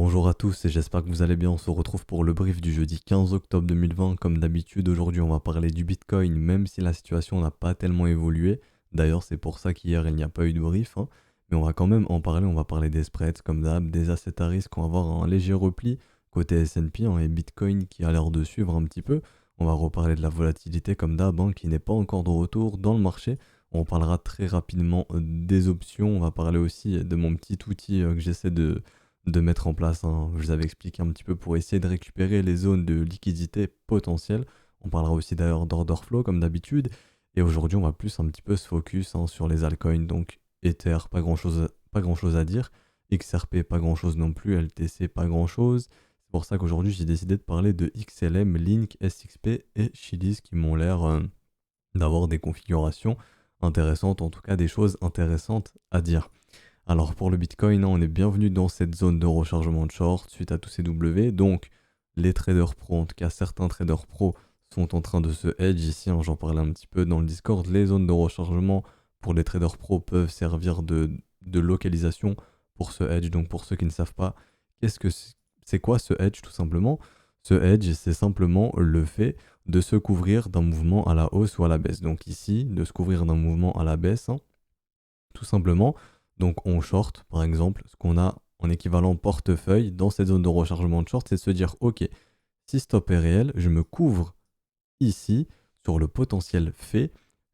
Bonjour à tous et j'espère que vous allez bien. On se retrouve pour le brief du jeudi 15 octobre 2020. Comme d'habitude, aujourd'hui on va parler du Bitcoin, même si la situation n'a pas tellement évolué. D'ailleurs, c'est pour ça qu'hier il n'y a pas eu de brief, hein. Mais on va quand même en parler. On va parler des spreads comme d'hab, des assets à risque. On va avoir un léger repli côté S&P, hein, et Bitcoin qui a l'air de suivre un petit peu. On va reparler de la volatilité comme d'hab, hein, qui n'est pas encore de retour dans le marché. On parlera très rapidement des options. On va parler aussi de mon petit outil que j'essaie de mettre en place, hein. Je vous avais expliqué un petit peu pour essayer de récupérer les zones de liquidité potentielles. On parlera aussi d'ailleurs d'order flow comme d'habitude. Et aujourd'hui, on va plus un petit peu se focus, hein, sur les altcoins. Donc Ether, pas grand chose à dire. XRP, pas grand chose non plus. LTC, pas grand chose. C'est pour ça qu'aujourd'hui, j'ai décidé de parler de XLM, Link, SXP et Chiliz qui m'ont l'air d'avoir des configurations intéressantes, en tout cas des choses intéressantes à dire. Alors pour le Bitcoin, hein, on est bienvenu dans cette zone de rechargement de short suite à tous ces W. Donc les traders pro, en tout cas certains traders pro, sont en train de se hedge ici, hein, j'en parlais un petit peu dans le Discord. Les zones de rechargement pour les traders pro peuvent servir de localisation pour ce hedge. Donc pour ceux qui ne savent pas, qu'est-ce que c'est quoi ce hedge tout simplement? Ce hedge, c'est simplement le fait de se couvrir d'un mouvement à la hausse ou à la baisse. Donc ici, de se couvrir d'un mouvement à la baisse, hein, tout simplement. Donc on short, par exemple, ce qu'on a en équivalent portefeuille dans cette zone de rechargement de short, c'est de se dire, ok, si stop est réel, je me couvre ici sur le potentiel fait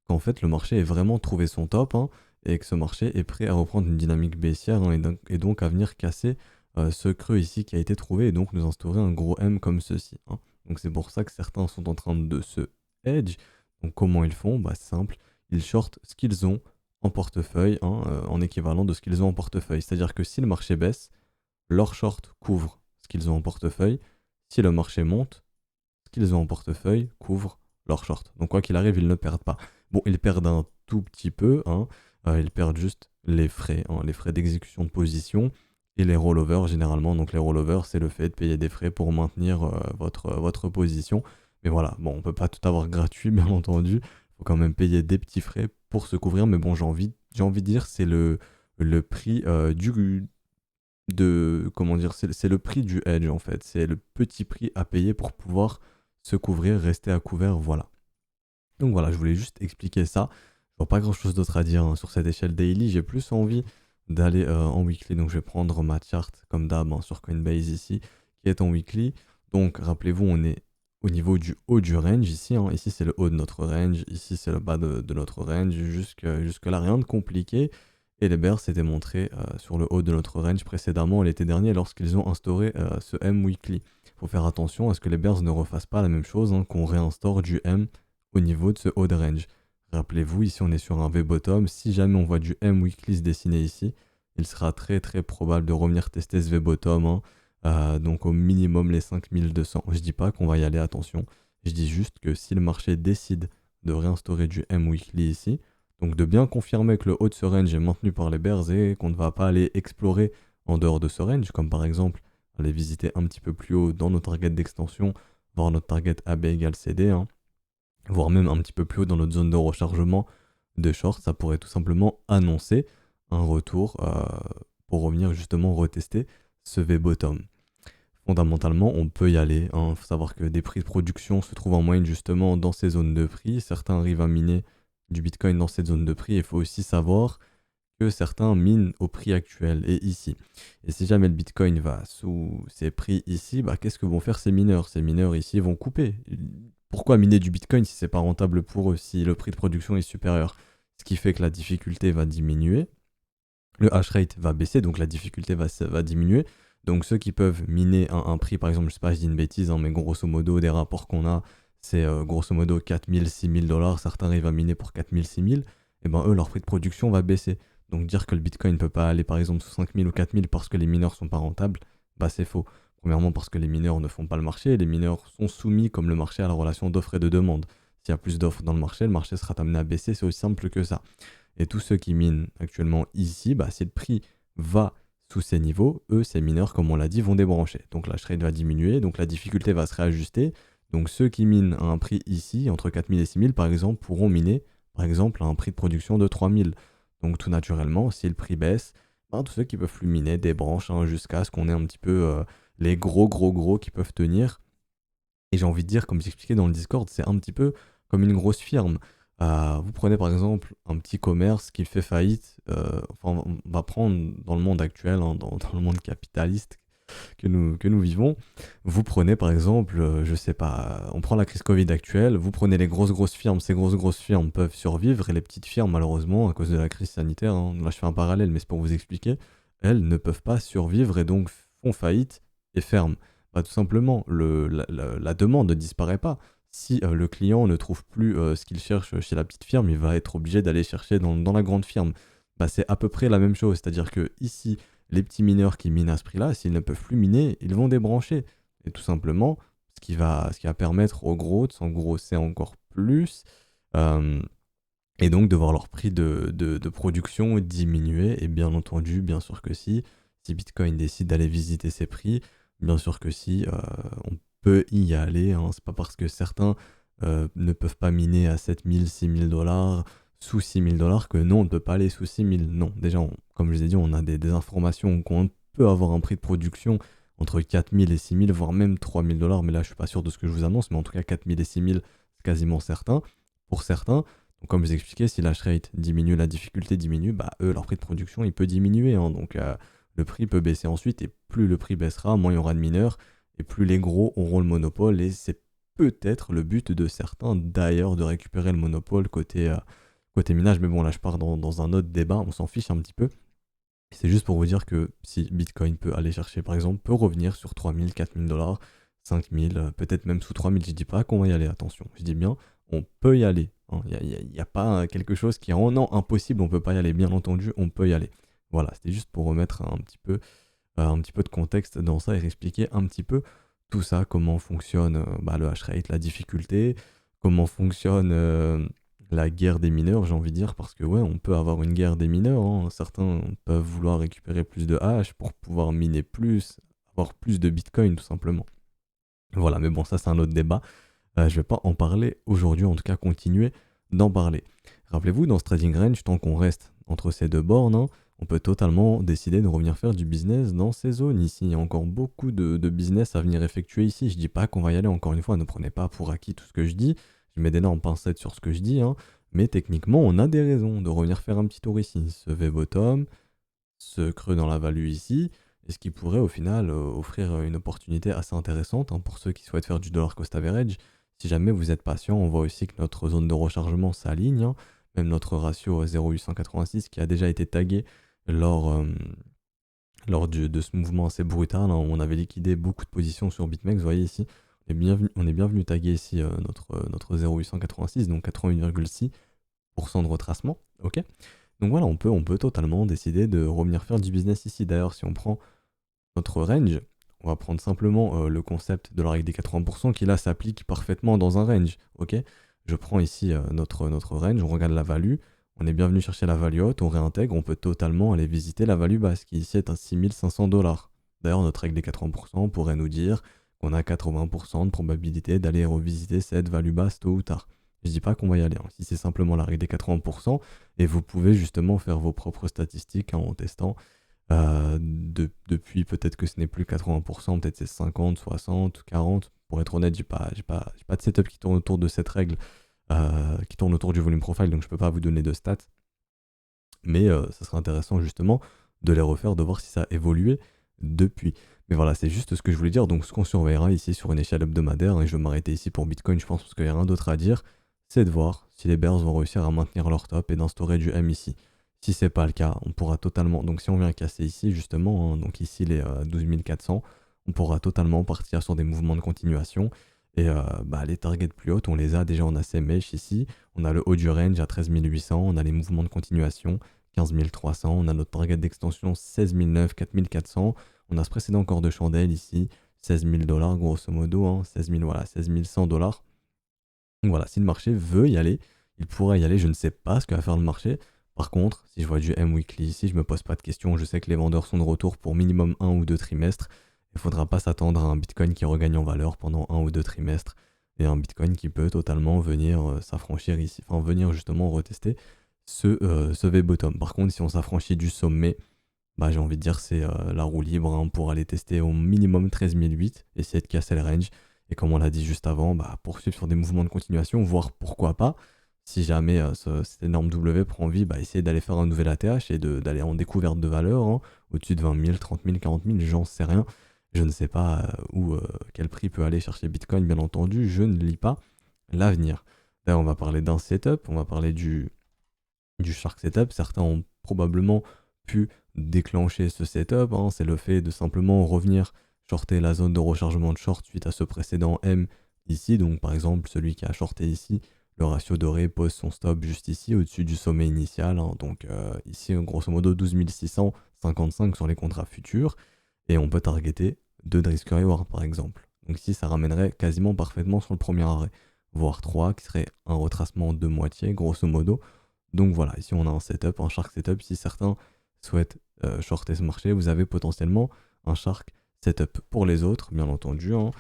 qu'en fait le marché ait vraiment trouvé son top, hein, et que ce marché est prêt à reprendre une dynamique baissière, hein, et donc à venir casser ce creux ici qui a été trouvé et donc nous instaurer un gros M comme ceci, hein. Donc c'est pour ça que certains sont en train de se hedge. Donc comment ils font? Bah simple, ils shortent ce qu'ils ont en portefeuille, hein, en équivalent de ce qu'ils ont en portefeuille. C'est-à-dire que si le marché baisse, leur short couvre ce qu'ils ont en portefeuille. Si le marché monte, ce qu'ils ont en portefeuille couvre leur short. Donc quoi qu'il arrive, ils ne perdent pas. Bon, ils perdent un tout petit peu, hein, ils perdent juste les frais, hein, les frais d'exécution de position et les rollovers généralement. Donc les rollovers, c'est le fait de payer des frais pour maintenir votre position. Mais voilà, bon, on peut pas tout avoir gratuit, bien entendu. Il faut quand même payer des petits frais pour se couvrir. Mais bon, j'ai envie de dire, c'est le prix comment dire, c'est le prix du hedge en fait. C'est le petit prix à payer pour pouvoir se couvrir, rester à couvert, voilà. Donc voilà, je voulais juste expliquer ça. Je vois pas grand chose d'autre à dire, hein, sur cette échelle daily. J'ai plus envie d'aller en weekly. Donc je vais prendre ma chart comme d'hab, hein, sur Coinbase ici, qui est en weekly. Donc rappelez-vous, on est au niveau du haut du range ici, hein. Ici c'est le haut de notre range, ici c'est le bas de notre range. Jusque là, rien de compliqué. Et les bears s'étaient montrés sur le haut de notre range précédemment l'été dernier lorsqu'ils ont instauré ce M weekly. Il faut faire attention à ce que les bears ne refassent pas la même chose, hein, qu'on réinstaure du M au niveau de ce haut de range. Rappelez-vous, ici on est sur un V-bottom. Si jamais on voit du M weekly se dessiner ici, il sera très très probable de revenir tester ce V-bottom, hein. Donc au minimum les 5200. Je dis pas qu'on va y aller, attention. Je dis juste que si le marché décide de réinstaurer du M weekly ici, donc de bien confirmer que le haut de ce range est maintenu par les bears et qu'on ne va pas aller explorer en dehors de ce range, comme par exemple aller visiter un petit peu plus haut dans nos targets d'extension, voir notre target AB égale CD, hein, voire même un petit peu plus haut dans notre zone de rechargement de short. Ça pourrait tout simplement annoncer un retour pour revenir justement retester ce V-bottom. Fondamentalement, on peut y aller, hein. Il faut savoir que des prix de production se trouvent en moyenne justement dans ces zones de prix. Certains arrivent à miner du Bitcoin dans cette zone de prix. Il faut aussi savoir que certains minent au prix actuel et ici. Et si jamais le Bitcoin va sous ces prix ici, bah, qu'est-ce que vont faire ces mineurs? Ces mineurs ici vont couper. Pourquoi miner du Bitcoin si c'est pas rentable pour eux, si le prix de production est supérieur? Ce qui fait que la difficulté va diminuer, le hash rate va baisser, donc la difficulté va diminuer. Donc ceux qui peuvent miner un prix, par exemple, je sais pas, je dis une bêtise, hein, mais grosso modo, des rapports qu'on a, c'est grosso modo 4000, 6000 dollars, certains arrivent à miner pour 4000, 6000, et ben eux, leur prix de production va baisser. Donc dire que le Bitcoin ne peut pas aller par exemple sous 5000 ou 4000 parce que les mineurs sont pas rentables, bah c'est faux. Premièrement parce que les mineurs ne font pas le marché, et les mineurs sont soumis comme le marché à la relation d'offre et de demande. S'il y a plus d'offres dans le marché sera amené à baisser, c'est aussi simple que ça. Et tous ceux qui minent actuellement ici, bah, si le prix va sous ces niveaux, eux, ces mineurs, comme on l'a dit, vont débrancher. Donc la rate va diminuer, donc la difficulté va se réajuster. Donc ceux qui minent à un prix ici, entre 4000 et 6000 par exemple, pourront miner par exemple à un prix de production de 3000. Donc tout naturellement, si le prix baisse, ben, tous ceux qui peuvent plus miner des branches hein, jusqu'à ce qu'on ait un petit peu les gros qui peuvent tenir. Et j'ai envie de dire, comme j'expliquais dans le Discord, c'est un petit peu comme une grosse firme. Vous prenez par exemple un petit commerce qui fait faillite, enfin on va prendre dans le monde actuel, hein, dans le monde capitaliste que nous vivons, vous prenez par exemple, je sais pas, on prend la crise Covid actuelle, vous prenez les grosses firmes, ces grosses firmes peuvent survivre et les petites firmes malheureusement à cause de la crise sanitaire, hein, là je fais un parallèle mais c'est pour vous expliquer, elles ne peuvent pas survivre et donc font faillite et ferment. Bah, tout simplement, la demande ne disparaît pas. Si le client ne trouve plus ce qu'il cherche chez la petite firme, il va être obligé d'aller chercher dans la grande firme. Bah, c'est à peu près la même chose, c'est-à-dire que ici, les petits mineurs qui minent à ce prix-là, s'ils ne peuvent plus miner, ils vont débrancher. Et tout simplement, ce qui va permettre aux gros de s'engrosser encore plus, euh, et donc de voir leur prix de production diminuer. Et bien entendu, bien sûr que si Bitcoin décide d'aller visiter ses prix, bien sûr que si, on peut y aller. Hein. C'est pas parce que certains ne peuvent pas miner à 7000, 6000 dollars, sous 6000 dollars que non, on ne peut pas aller sous 6000. Non, déjà, comme je vous ai dit, on a des informations qu'on peut avoir un prix de production entre 4000 et 6000, voire même 3000 dollars. Mais là, je suis pas sûr de ce que je vous annonce, mais en tout cas, 4000 et 6000, c'est quasiment certain. Pour certains, donc comme je vous expliquais, si l'hash rate diminue, la difficulté diminue, bah eux, leur prix de production, il peut diminuer. Hein. Donc le prix peut baisser ensuite, et plus le prix baissera, moins il y aura de mineurs, et plus les gros auront le monopole, et c'est peut-être le but de certains d'ailleurs de récupérer le monopole côté minage. Mais bon, là je pars dans un autre débat, on s'en fiche un petit peu. C'est juste pour vous dire que si Bitcoin peut aller chercher, par exemple, peut revenir sur 3000, 4000 dollars, 5000, peut-être même sous 3000, je dis pas qu'on va y aller, attention, je dis bien, on peut y aller. Hein. Il n'y a pas quelque chose qui est oh non, impossible, on peut pas y aller, bien entendu, on peut y aller. Voilà, c'était juste pour remettre un petit peu de contexte dans ça et expliquer un petit peu tout ça, comment fonctionne bah, le hash rate, la difficulté, comment fonctionne la guerre des mineurs, j'ai envie de dire, parce que ouais, on peut avoir une guerre des mineurs. Hein. Certains peuvent vouloir récupérer plus de hash pour pouvoir miner plus, avoir plus de bitcoin tout simplement. Voilà, mais bon, ça c'est un autre débat. Je vais pas en parler aujourd'hui, en tout cas continuer d'en parler. Rappelez-vous, dans ce trading range, tant qu'on reste entre ces deux bornes, hein, on peut totalement décider de revenir faire du business dans ces zones ici. Il y a encore beaucoup de business à venir effectuer ici. Je dis pas qu'on va y aller, encore une fois, ne prenez pas pour acquis tout ce que je dis. Je mets d'énormes pincettes sur ce que je dis, hein, mais techniquement, on a des raisons de revenir faire un petit tour ici. Ce V-bottom, ce creux dans la value ici, et ce qui pourrait au final offrir une opportunité assez intéressante hein, pour ceux qui souhaitent faire du dollar cost average. Si jamais vous êtes patient, on voit aussi que notre zone de rechargement s'aligne, hein, même notre ratio 0,886 qui a déjà été tagué lors, de ce mouvement assez brutal, hein, où on avait liquidé beaucoup de positions sur BitMEX. Vous voyez ici, on est bien venu taguer ici notre 0,886, donc 88,6% de retracement. Ok. Donc voilà, on peut totalement décider de revenir faire du business ici. D'ailleurs, si on prend notre range, on va prendre simplement le concept de la règle des 80% qui là s'applique parfaitement dans un range. Ok, je prends ici notre range, on regarde la value, on est bien venu chercher la value haute, on réintègre, on peut totalement aller visiter la value basse qui ici est à 6500 dollars. D'ailleurs, notre règle des 80% pourrait nous dire qu'on a 80% de probabilité d'aller revisiter cette value basse tôt ou tard. Je dis pas qu'on va y aller, hein. Si c'est simplement la règle des 80%, et vous pouvez justement faire vos propres statistiques hein, en testant. Depuis peut-être que ce n'est plus 80%, peut-être c'est 50, 60, 40. Pour être honnête, j'ai pas de setup qui tourne autour de cette règle, qui tourne autour du volume profile, donc je peux pas vous donner de stats. Mais ça serait intéressant justement de les refaire, de voir si ça a évolué depuis. Mais voilà, c'est juste ce que je voulais dire. Donc ce qu'on surveillera ici sur une échelle hebdomadaire, et je vais m'arrêter ici pour Bitcoin, je pense, parce qu'il n'y a rien d'autre à dire, c'est de voir si les bears vont réussir à maintenir leur top et d'instaurer du M ici. Si c'est pas le cas, on pourra totalement, donc si on vient casser ici justement, hein, donc ici les 12 400, on pourra totalement partir sur des mouvements de continuation. Et bah, les targets plus hautes, on les a déjà, on a ces mèches ici, on a le haut du range à 13 800, on a les mouvements de continuation 15 300, on a notre target d'extension 16 900, 4 400, on a ce précédent corps de chandelle ici, 16 000 dollars grosso modo, hein, 16 000, voilà, 16 100 dollars. Donc voilà, si le marché veut y aller, il pourra y aller, je ne sais pas ce que va faire le marché. Par contre, si je vois du M-Weekly ici, je me pose pas de questions, je sais que les vendeurs sont de retour pour minimum 1 ou 2 trimestres. Il ne faudra pas s'attendre à un Bitcoin qui regagne en valeur pendant 1 ou 2 trimestres et un Bitcoin qui peut totalement venir s'affranchir ici, enfin venir justement retester ce V-bottom. Par contre, si on s'affranchit du sommet bah, j'ai envie de dire c'est la roue libre hein, pour aller tester au minimum 13008, essayer de casser le range. Et comme on l'a dit juste avant, bah, poursuivre sur des mouvements de continuation, voire pourquoi pas, si jamais cet énorme W prend vie, bah, essayer d'aller faire un nouvel ATH et d'aller en découverte de valeur hein, au-dessus de 20 000, 30 000, 40 000, j'en sais rien. Je ne sais pas quel prix peut aller chercher Bitcoin, bien entendu, je ne lis pas l'avenir. Là, on va parler d'un setup, on va parler du Shark Setup. Certains ont probablement pu déclencher ce setup. Hein. C'est le fait de simplement revenir shorter la zone de rechargement de short suite à ce précédent M ici. Donc par exemple, celui qui a shorté ici, le ratio doré pose son stop juste ici, au-dessus du sommet initial. Hein. Donc ici, grosso modo, 12 655 sur les contrats futurs. Et on peut targeter 2 de risk reward par exemple. Donc ici, ça ramènerait quasiment parfaitement sur le premier arrêt, voire 3, qui serait un retracement de moitié, grosso modo. Donc voilà, ici on a un setup, un Shark setup. Si certains souhaitent shorter ce marché, vous avez potentiellement un Shark setup. Pour les autres, bien entendu, hein,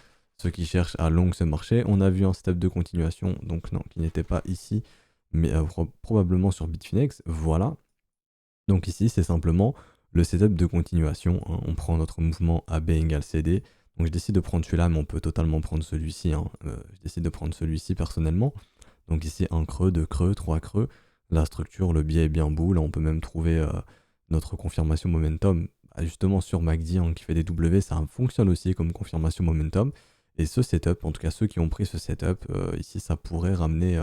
ceux qui cherchent à long ce marché, on a vu un step de continuation, donc non, qui n'était pas ici, mais probablement sur Bitfinex. Voilà. Donc ici, c'est simplement le setup de continuation. Hein. On prend notre mouvement AB égale CD. Donc je décide de prendre celui-là, mais on peut totalement prendre celui-ci. Hein. Je décide de prendre celui-ci personnellement. Donc ici, un creux, deux creux, trois creux. La structure, le biais est bien beau. Là, on peut même trouver notre confirmation momentum. Justement, sur MACD hein, qui fait des W, ça fonctionne aussi comme confirmation momentum. Et ce setup, en tout cas ceux qui ont pris ce setup, ici, ça pourrait ramener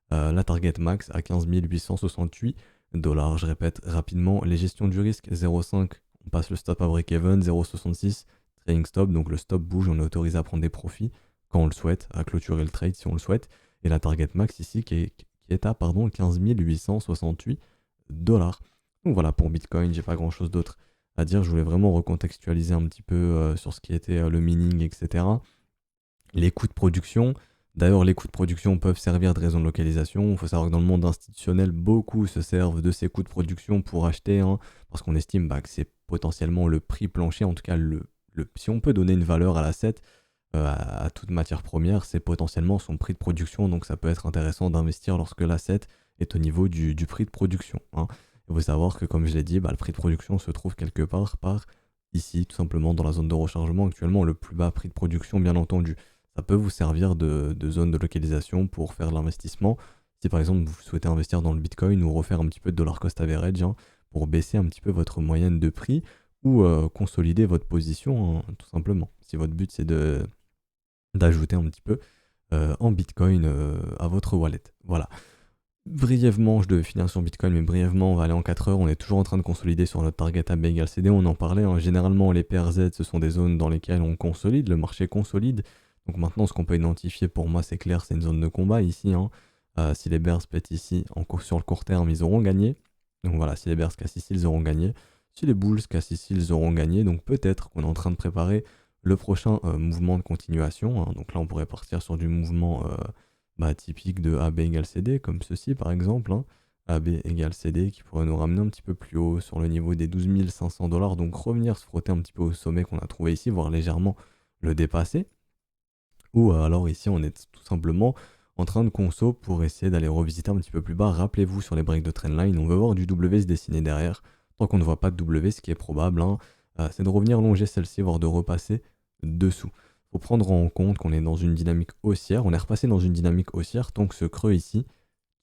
la target max à 15 868 $. Je répète rapidement, les gestions du risque 0,5, on passe le stop à break-even, 0,66, trading stop, donc le stop bouge, on est autorisé à prendre des profits quand on le souhaite, à clôturer le trade si on le souhaite. Et la target max ici qui est à 15 868 $. Donc voilà, pour Bitcoin, j'ai pas grand chose d'autre à dire. Je voulais vraiment recontextualiser un petit peu sur ce qui était le mining, etc. Les coûts de production. D'ailleurs, les coûts de production peuvent servir de raison de localisation. Il faut savoir que dans le monde institutionnel, beaucoup se servent de ces coûts de production pour acheter, hein, parce qu'on estime bah, que c'est potentiellement le prix plancher. En tout cas, si on peut donner une valeur à l'asset, à toute matière première, c'est potentiellement son prix de production. Donc ça peut être intéressant d'investir lorsque l'asset est au niveau du prix de production. Hein. Il faut savoir que, comme je l'ai dit, bah, le prix de production se trouve quelque part par ici, tout simplement dans la zone de rechargement. Actuellement, le plus bas prix de production, bien entendu. Ça peut vous servir de zone de localisation pour faire de l'investissement. Si par exemple vous souhaitez investir dans le Bitcoin ou refaire un petit peu de dollar cost average hein, pour baisser un petit peu votre moyenne de prix ou consolider votre position hein, tout simplement. Si votre but c'est d'ajouter un petit peu en Bitcoin à votre wallet. Voilà. Brièvement, je devais finir sur Bitcoin, mais brièvement, on va aller en 4 heures. On est toujours en train de consolider sur notre target AB égale CD. On en parlait. Hein. Généralement, les PRZ, ce sont des zones dans lesquelles on consolide, le marché consolide. Donc maintenant, ce qu'on peut identifier pour moi, c'est clair, c'est une zone de combat ici. Hein. Si les bears pètent ici sur le court terme, ils auront gagné. Donc voilà, si les bears cassent ici, ils auront gagné. Si les bulls cassent ici, ils auront gagné. Donc peut-être qu'on est en train de préparer le prochain mouvement de continuation. Hein. Donc là, on pourrait partir sur du mouvement typique de AB égale CD, comme ceci par exemple. Hein. AB égale CD qui pourrait nous ramener un petit peu plus haut sur le niveau des 12 500 $. Donc revenir se frotter un petit peu au sommet qu'on a trouvé ici, voire légèrement le dépasser. Ou alors ici, on est tout simplement en train de conso pour essayer d'aller revisiter un petit peu plus bas. Rappelez-vous sur les breaks de trendline, on veut voir du W se dessiner derrière. Tant qu'on ne voit pas de W, ce qui est probable, hein, c'est de revenir longer celle-ci, voire de repasser dessous. Il faut prendre en compte qu'on est dans une dynamique haussière. On est repassé dans une dynamique haussière tant que ce creux ici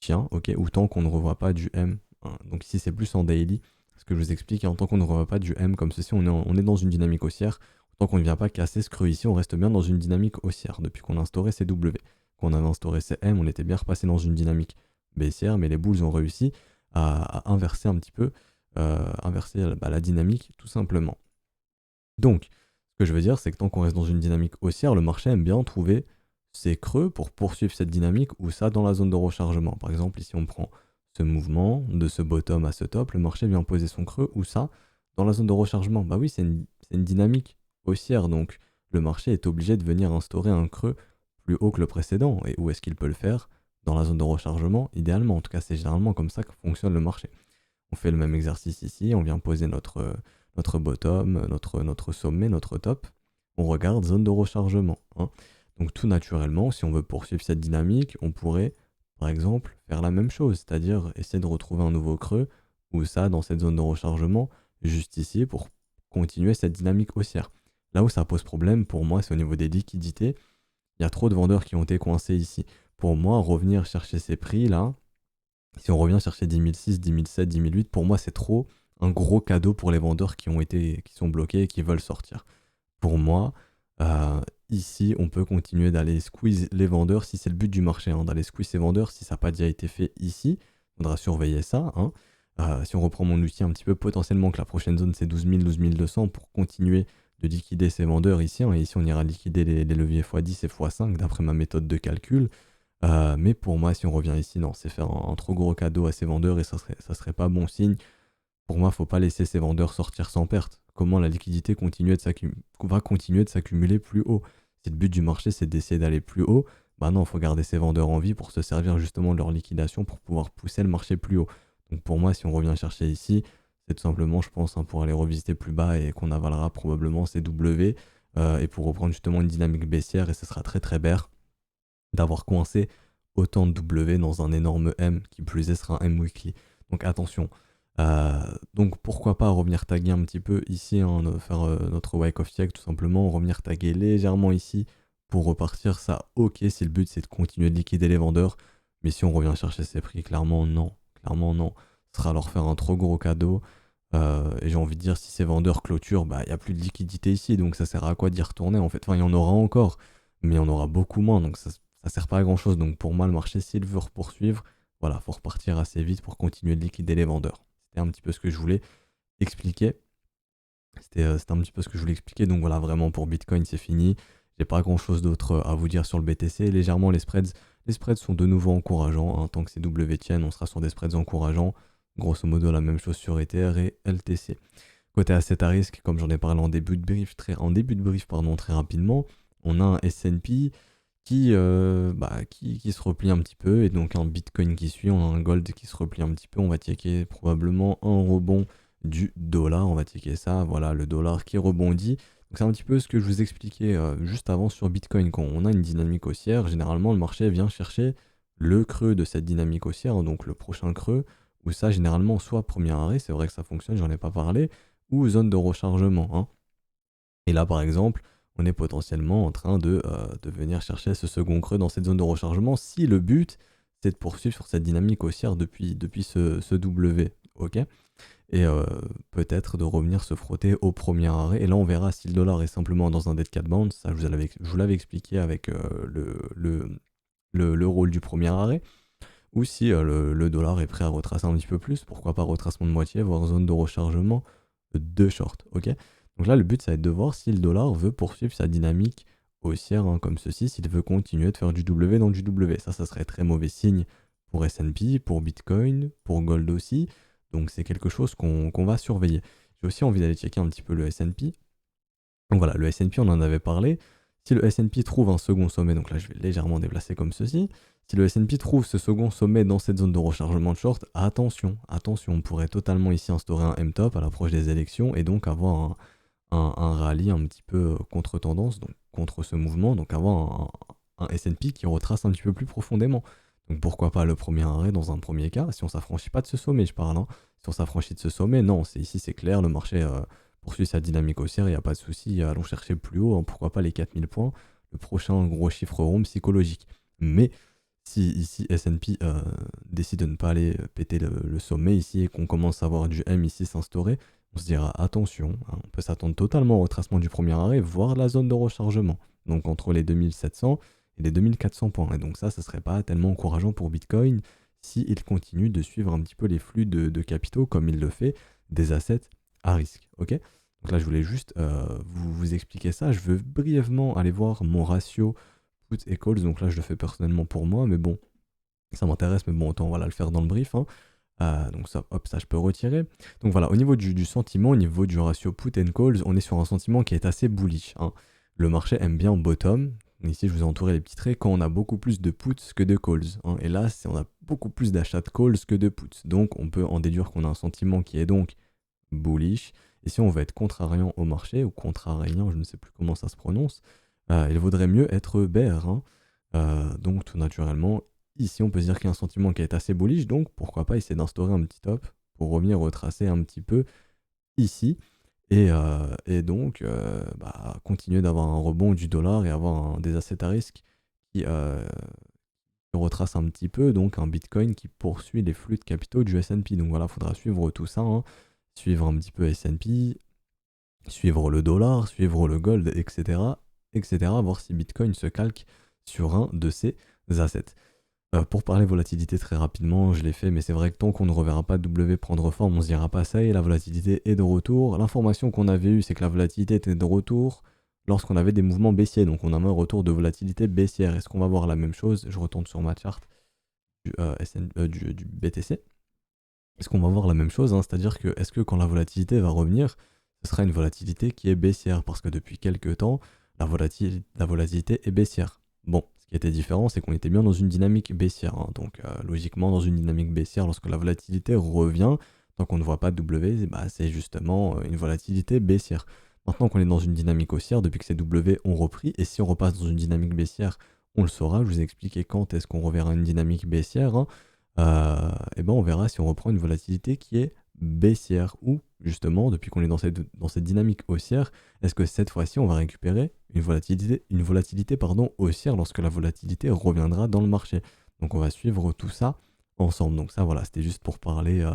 tient, ok, ou tant qu'on ne revoit pas du M. Hein. Donc ici, c'est plus en daily. Ce que je vous explique, hein, tant qu'on ne revoit pas du M comme ceci, on est dans une dynamique haussière. Tant qu'on ne vient pas casser ce creux ici, on reste bien dans une dynamique haussière. Depuis qu'on a instauré ces W, qu'on avait instauré ces M, on était bien repassé dans une dynamique baissière, mais les bulls ont réussi à inverser un petit peu, la dynamique tout simplement. Donc, ce que je veux dire, c'est que tant qu'on reste dans une dynamique haussière, le marché aime bien trouver ces creux pour poursuivre cette dynamique ou ça dans la zone de rechargement. Par exemple, ici on prend ce mouvement de ce bottom à ce top, le marché vient poser son creux ou ça dans la zone de rechargement. Bah oui, c'est une dynamique haussière, donc le marché est obligé de venir instaurer un creux plus haut que le précédent. Et où est-ce qu'il peut le faire? Dans la zone de rechargement, idéalement. En tout cas, c'est généralement comme ça que fonctionne le marché. On fait le même exercice ici, on vient poser notre bottom, notre sommet, notre top. On regarde zone de rechargement. Hein. Donc tout naturellement, si on veut poursuivre cette dynamique, on pourrait, par exemple, faire la même chose, c'est-à-dire essayer de retrouver un nouveau creux, ou ça, dans cette zone de rechargement, juste ici pour continuer cette dynamique haussière. Là où ça pose problème pour moi, c'est au niveau des liquidités. Il y a trop de vendeurs qui ont été coincés ici. Pour moi, revenir chercher ces prix là, si on revient chercher 10 006, 10 007, 10 008, pour moi c'est trop un gros cadeau pour les vendeurs qui sont bloqués et qui veulent sortir. Pour moi, euh, ici, on peut continuer d'aller squeeze les vendeurs si c'est le but du marché, hein, d'aller squeeze ces vendeurs si ça n'a pas déjà été fait ici. Il faudra surveiller ça, hein. Si on reprend mon outil un petit peu, potentiellement que la prochaine zone c'est 12 000, 12 200 pour continuer de liquider ces vendeurs ici, hein. Et ici, on ira liquider les leviers x10 et x5 d'après ma méthode de calcul. Mais pour moi, si on revient ici, non, c'est faire un trop gros cadeau à ces vendeurs et ça serait pas bon signe. Pour moi, faut pas laisser ces vendeurs sortir sans perte. Comment la liquidité va continuer de s'accumuler plus haut? Si le but du marché, c'est d'essayer d'aller plus haut, bah non, il faut garder ces vendeurs en vie pour se servir justement de leur liquidation pour pouvoir pousser le marché plus haut. Donc pour moi, si on revient chercher ici, c'est tout simplement, je pense, hein, pour aller revisiter plus bas et qu'on avalera probablement ces W et pour reprendre justement une dynamique baissière et ce sera très très bear d'avoir coincé autant de W dans un énorme M qui plus est sera un M weekly. Donc attention. Donc pourquoi pas revenir taguer un petit peu ici, hein, faire notre wake of check tout simplement, revenir taguer légèrement ici pour repartir, ça ok si le but c'est de continuer de liquider les vendeurs, mais si on revient chercher ces prix, clairement non, ce sera leur faire un trop gros cadeau, et j'ai envie de dire si ces vendeurs clôturent, bah il n'y a plus de liquidité ici, donc ça sert à quoi d'y retourner en fait, enfin il y en aura encore, mais il y en aura beaucoup moins, donc ça sert pas à grand chose, donc pour moi le marché s'il veut poursuivre, voilà, faut repartir assez vite pour continuer de liquider les vendeurs. C'était un petit peu ce que je voulais expliquer. C'était un petit peu ce que je voulais expliquer. Donc voilà, vraiment pour Bitcoin, c'est fini. J'ai pas grand chose d'autre à vous dire sur le BTC. Légèrement, les spreads. Les spreads sont de nouveau encourageants, hein. Tant que c'est W tiennent, on sera sur des spreads encourageants. Grosso modo, la même chose sur Ether et LTC. Côté asset à risque, comme j'en ai parlé en début de brief, très rapidement, on a un S&P qui se replie un petit peu et donc un Bitcoin qui suit, on a un gold qui se replie un petit peu, on va checker probablement un rebond du dollar, on va checker ça, voilà le dollar qui rebondit. Donc c'est un petit peu ce que je vous expliquais juste avant sur Bitcoin, quand on a une dynamique haussière, généralement le marché vient chercher le creux de cette dynamique haussière, hein, donc le prochain creux, où ça généralement soit premier arrêt, c'est vrai que ça fonctionne, j'en ai pas parlé, ou zone de rechargement, hein. Et là par exemple, on est potentiellement en train de venir chercher ce second creux dans cette zone de rechargement si le but c'est de poursuivre sur cette dynamique haussière depuis ce W, ok? Et peut-être de revenir se frotter au premier arrêt. Et là on verra si le dollar est simplement dans un dead cat bounce, ça je vous l'avais expliqué avec le rôle du premier arrêt, ou si le dollar est prêt à retracer un petit peu plus, pourquoi pas retracement de moitié, voire zone de rechargement de short, ok? Donc là, le but, ça va être de voir si le dollar veut poursuivre sa dynamique haussière, hein, comme ceci, s'il veut continuer de faire du W dans du W. Ça serait très mauvais signe pour S&P, pour Bitcoin, pour Gold aussi. Donc c'est quelque chose qu'on va surveiller. J'ai aussi envie d'aller checker un petit peu le S&P. Donc voilà, le S&P, on en avait parlé. Si le S&P trouve un second sommet, donc là je vais légèrement déplacer comme ceci, si le S&P trouve ce second sommet dans cette zone de rechargement de short, attention, on pourrait totalement ici instaurer un M-top à l'approche des élections et donc avoir un rallye un petit peu contre tendance, donc contre ce mouvement, donc avoir un S&P qui retrace un petit peu plus profondément. Donc pourquoi pas le premier arrêt dans un premier cas, si on s'affranchit pas de ce sommet, je parle, hein. Si on s'affranchit de ce sommet, non, ici c'est clair, le marché poursuit sa dynamique haussière, il n'y a pas de souci, allons chercher plus haut, hein, pourquoi pas les 4000 points, le prochain gros chiffre rond psychologique. Mais si ici S&P décide de ne pas aller péter le sommet ici et qu'on commence à voir du M ici s'instaurer, on se dira attention, hein, on peut s'attendre totalement au retracement du premier arrêt, voire la zone de rechargement, donc entre les 2700 et les 2400 points. Et donc ça serait pas tellement encourageant pour Bitcoin s'il continue de suivre un petit peu les flux de capitaux comme il le fait des assets à risque. Ok, donc là je voulais juste vous expliquer ça. Je veux brièvement aller voir mon ratio put et calls. Donc là je le fais personnellement pour moi, mais bon, ça m'intéresse, mais bon, autant voilà le faire dans le brief, hein. Donc ça, hop, ça je peux retirer. Donc voilà, au niveau du sentiment, au niveau du ratio put and calls, on est sur un sentiment qui est assez bullish, hein. Le marché aime bien bottom. Ici, je vous ai entouré les petits traits quand on a beaucoup plus de puts que de calls, hein. Et là, on a beaucoup plus d'achats de calls que de puts. Donc, on peut en déduire qu'on a un sentiment qui est donc bullish. Et si on veut être contrariant au marché, ou contrariant, je ne sais plus comment ça se prononce, il vaudrait mieux être bear, hein. Donc, tout naturellement, ici, on peut se dire qu'il y a un sentiment qui est assez bullish. Donc, pourquoi pas essayer d'instaurer un petit top pour revenir retracer un petit peu ici et donc continuer d'avoir un rebond du dollar et avoir des assets à risque qui retrace un petit peu, donc un Bitcoin qui poursuit les flux de capitaux du S&P. Donc voilà, il faudra suivre tout ça, hein. Suivre un petit peu S&P, suivre le dollar, suivre le gold, etc., voir si Bitcoin se calque sur un de ces assets. Pour parler volatilité très rapidement, je l'ai fait, mais c'est vrai que tant qu'on ne reverra pas W prendre forme, on se dira pas ça et la volatilité est de retour. L'information qu'on avait eue, c'est que la volatilité était de retour lorsqu'on avait des mouvements baissiers, donc on a un retour de volatilité baissière. Est-ce qu'on va voir la même chose? Je retourne sur ma charte du BTC. Est-ce qu'on va voir la même chose, hein? C'est-à-dire que est-ce que quand la volatilité va revenir, ce sera une volatilité qui est baissière? Parce que depuis quelques temps, la volatilité est baissière. Bon, ce qui était différent, c'est qu'on était bien dans une dynamique baissière, hein. Donc logiquement, dans une dynamique baissière, lorsque la volatilité revient, tant qu'on ne voit pas de W, c'est justement une volatilité baissière. Maintenant qu'on est dans une dynamique haussière, depuis que ces W ont repris, et si on repasse dans une dynamique baissière, on le saura. Je vous ai expliqué quand est-ce qu'on reverra une dynamique baissière, hein. Et ben on verra si on reprend une volatilité qui est baissière ou justement depuis qu'on est dans cette dynamique haussière, est-ce que cette fois-ci on va récupérer une volatilité haussière lorsque la volatilité reviendra dans le marché. Donc on va suivre tout ça ensemble. Donc ça voilà, c'était juste pour parler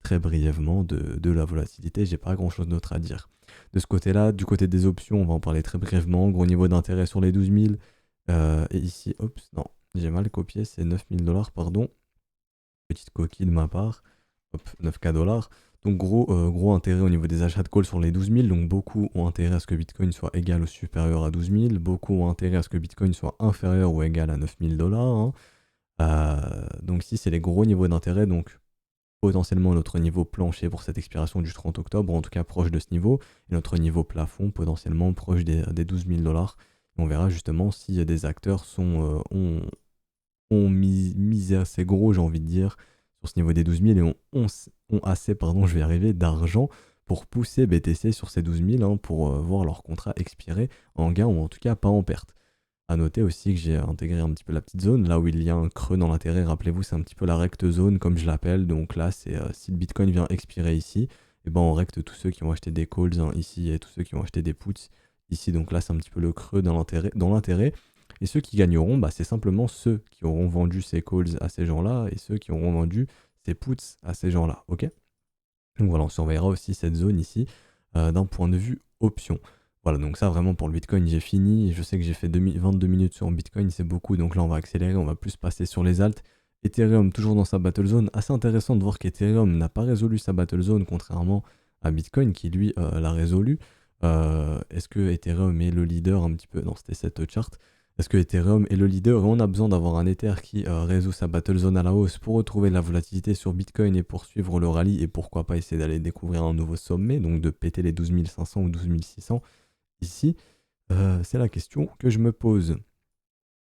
très brièvement de la volatilité, j'ai pas grand chose d'autre à dire. De ce côté-là, du côté des options, on va en parler très brièvement. Gros niveau d'intérêt sur les 12 000. Et ici, non, j'ai mal copié, c'est 9 000 $, pardon. Petite coquille de ma part. Hop, 9K dollars. Donc gros intérêt au niveau des achats de call sur les 12 000. Donc beaucoup ont intérêt à ce que Bitcoin soit égal ou supérieur à 12 000. Beaucoup ont intérêt à ce que Bitcoin soit inférieur ou égal à 9 000 $, hein. Donc ici, c'est les gros niveaux d'intérêt. Donc potentiellement notre niveau plancher pour cette expiration du 30 octobre, en tout cas proche de ce niveau. Et notre niveau plafond potentiellement proche des 12 000 $. On verra justement si des acteurs ont misé assez gros, j'ai envie de dire, sur ce niveau des 12 000 et ont assez, je vais y arriver, d'argent pour pousser BTC sur ces 12 000, hein, pour voir leur contrat expirer en gain ou en tout cas pas en perte. A noter aussi que j'ai intégré un petit peu la petite zone, là où il y a un creux dans l'intérêt, rappelez-vous, c'est un petit peu la recte zone comme je l'appelle. Donc là, c'est si le Bitcoin vient expirer ici, et ben on recte tous ceux qui ont acheté des calls, hein, ici et tous ceux qui ont acheté des puts ici. Donc là, c'est un petit peu le creux dans l'intérêt. Et ceux qui gagneront, c'est simplement ceux qui auront vendu ces calls à ces gens-là et ceux qui auront vendu ces puts à ces gens-là. Ok? Donc voilà, on surveillera aussi cette zone ici d'un point de vue option. Voilà, donc ça vraiment pour le Bitcoin, j'ai fini. Je sais que j'ai fait 22 minutes sur Bitcoin, c'est beaucoup. Donc là, on va accélérer, on va plus passer sur les alts. Ethereum, toujours dans sa battle zone. Assez intéressant de voir qu'Ethereum n'a pas résolu sa battle zone, contrairement à Bitcoin qui, lui, l'a résolu. Est-ce que Ethereum est le leader un petit peu? Non, c'était cette charte. Est-ce que Ethereum est le leader et on a besoin d'avoir un Ether qui résout sa battle zone à la hausse pour retrouver la volatilité sur Bitcoin et poursuivre le rallye et pourquoi pas essayer d'aller découvrir un nouveau sommet, donc de péter les 12 500 ou 12 600 ici? C'est la question que je me pose.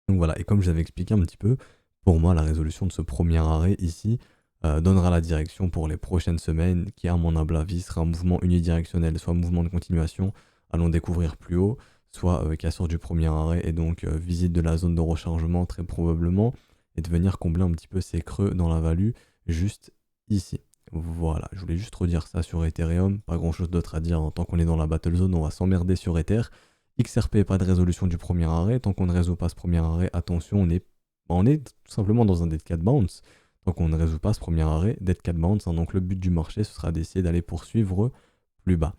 Donc voilà, et comme j'avais expliqué un petit peu, pour moi la résolution de ce premier arrêt ici donnera la direction pour les prochaines semaines qui à mon humble avis sera un mouvement unidirectionnel, soit mouvement de continuation, allons découvrir plus haut, soit cassure du premier arrêt et donc visite de la zone de rechargement très probablement, et de venir combler un petit peu ces creux dans la value juste ici. Voilà, je voulais juste redire ça sur Ethereum, pas grand chose d'autre à dire, en tant qu'on est dans la battle zone, on va s'emmerder sur Ether. XRP, pas de résolution du premier arrêt, tant qu'on ne résout pas ce premier arrêt, attention, on est tout simplement dans un dead cat bounce, tant qu'on ne résout pas ce premier arrêt, dead cat bounce, hein. Donc le but du marché, ce sera d'essayer d'aller poursuivre plus bas.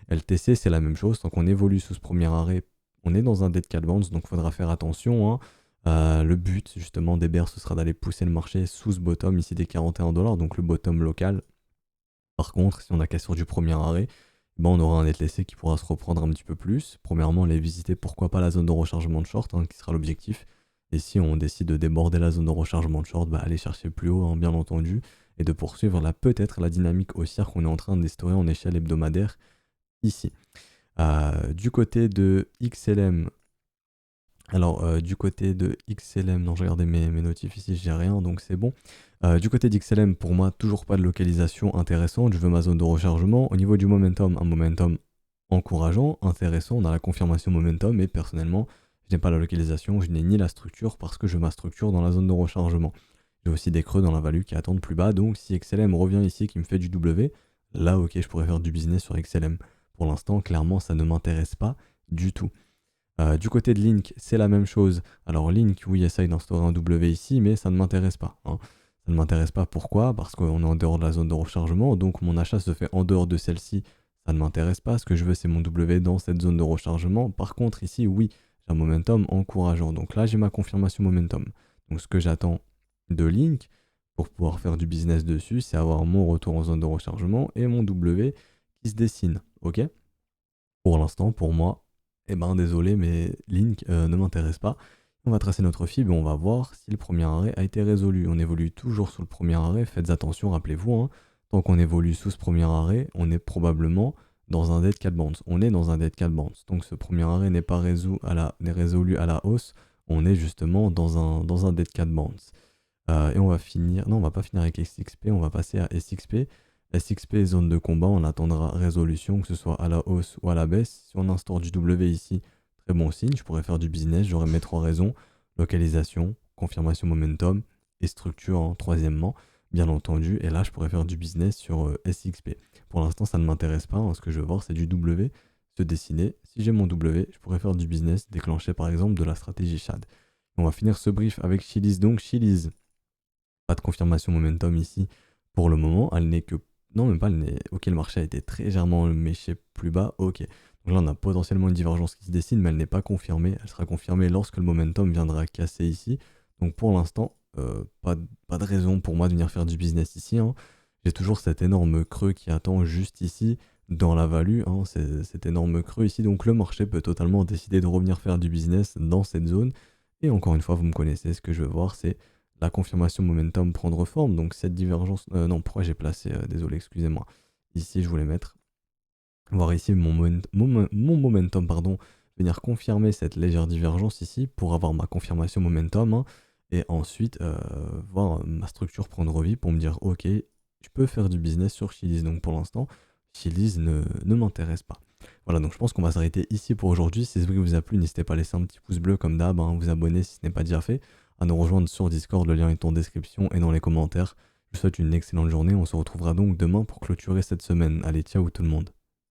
LTC, c'est la même chose. Tant qu'on évolue sous ce premier arrêt, on est dans un dead cat bounce, donc il faudra faire attention, hein. Le but, justement, des bears, ce sera d'aller pousser le marché sous ce bottom, ici des 41 $, donc le bottom local. Par contre, si on a cassure du premier arrêt, on aura un LTC qui pourra se reprendre un petit peu plus. Premièrement, aller visiter pourquoi pas la zone de rechargement de short, hein, qui sera l'objectif. Et si on décide de déborder la zone de rechargement de short, aller chercher plus haut, hein, bien entendu, et de poursuivre peut-être la dynamique haussière qu'on est en train d'instaurer en échelle hebdomadaire ici. Du côté de XLM, non, je regardais mes notifs ici, j'ai rien, donc c'est bon. Du côté d'XLM, pour moi, toujours pas de localisation intéressante. Je veux ma zone de rechargement. Au niveau du momentum, un momentum encourageant, intéressant. On a la confirmation momentum, mais personnellement, je n'ai pas la localisation, je n'ai ni la structure parce que je veux ma structure dans la zone de rechargement. J'ai aussi des creux dans la value qui attendent plus bas, donc si XLM revient ici, qui me fait du W, là ok, je pourrais faire du business sur XLM. Pour l'instant, clairement, ça ne m'intéresse pas du tout. Du côté de Link, c'est la même chose. Alors Link, oui, essaye d'instaurer un W ici, mais ça ne m'intéresse pas, hein. Ça ne m'intéresse pas, pourquoi? Parce qu'on est en dehors de la zone de rechargement, donc mon achat se fait en dehors de celle-ci, ça ne m'intéresse pas. Ce que je veux, c'est mon W dans cette zone de rechargement. Par contre, ici, oui, j'ai un momentum encourageant. Donc là, j'ai ma confirmation momentum. Donc ce que j'attends de Link pour pouvoir faire du business dessus, c'est avoir mon retour en zone de rechargement et mon W qui se dessine, ok? Pour l'instant, pour moi, eh ben désolé, mais Link ne m'intéresse pas. On va tracer notre fib et on va voir si le premier arrêt a été résolu. On évolue toujours sous le premier arrêt, faites attention, rappelez-vous, hein, tant qu'on évolue sous ce premier arrêt, on est probablement dans un dead cat bounce. On est dans un dead cat bounce. Donc ce premier arrêt n'est pas résolu à la hausse, on est justement dans un dead cat bounce. Et on va finir, non on va pas finir avec SXP, on va passer à SXP. SXP zone de combat, on attendra résolution, que ce soit à la hausse ou à la baisse. Si on instaure du W ici, très bon signe, je pourrais faire du business, j'aurais mes trois raisons, localisation, confirmation momentum et structure en troisièmement, bien entendu. Et là, je pourrais faire du business sur SXP. Pour l'instant, ça ne m'intéresse pas, hein. Ce que je veux voir, c'est du W se dessiner. Si j'ai mon W, je pourrais faire du business, déclencher par exemple de la stratégie Shad. On va finir ce brief avec Chiliz. Donc Chiliz, pas de confirmation momentum ici pour le moment, elle n'est que... Non, même pas, elle n'est... Ok, le marché a été très légèrement méché plus bas, ok. Donc là, on a potentiellement une divergence qui se dessine, mais elle n'est pas confirmée. Elle sera confirmée lorsque le momentum viendra casser ici. Donc pour l'instant, pas de raison pour moi de venir faire du business ici, hein. J'ai toujours cet énorme creux qui attend juste ici dans la value, hein. Cet énorme creux ici. Donc le marché peut totalement décider de revenir faire du business dans cette zone. Et encore une fois, vous me connaissez, ce que je veux voir, c'est la confirmation momentum prendre forme. Donc cette divergence... non, pourquoi j'ai placé... désolé, excusez-moi. Ici, je voulais mettre... Voir ici mon momentum, pardon, venir confirmer cette légère divergence ici pour avoir ma confirmation momentum, hein, et ensuite voir ma structure prendre vie pour me dire ok, tu peux faire du business sur Chiliz. Donc pour l'instant, Chiliz ne m'intéresse pas. Voilà, donc je pense qu'on va s'arrêter ici pour aujourd'hui. Si ce vidéo vous a plu, n'hésitez pas à laisser un petit pouce bleu comme d'hab, hein, vous abonner si ce n'est pas déjà fait, à nous rejoindre sur Discord, le lien est en description et dans les commentaires. Je vous souhaite une excellente journée, on se retrouvera donc demain pour clôturer cette semaine. Allez, ciao tout le monde.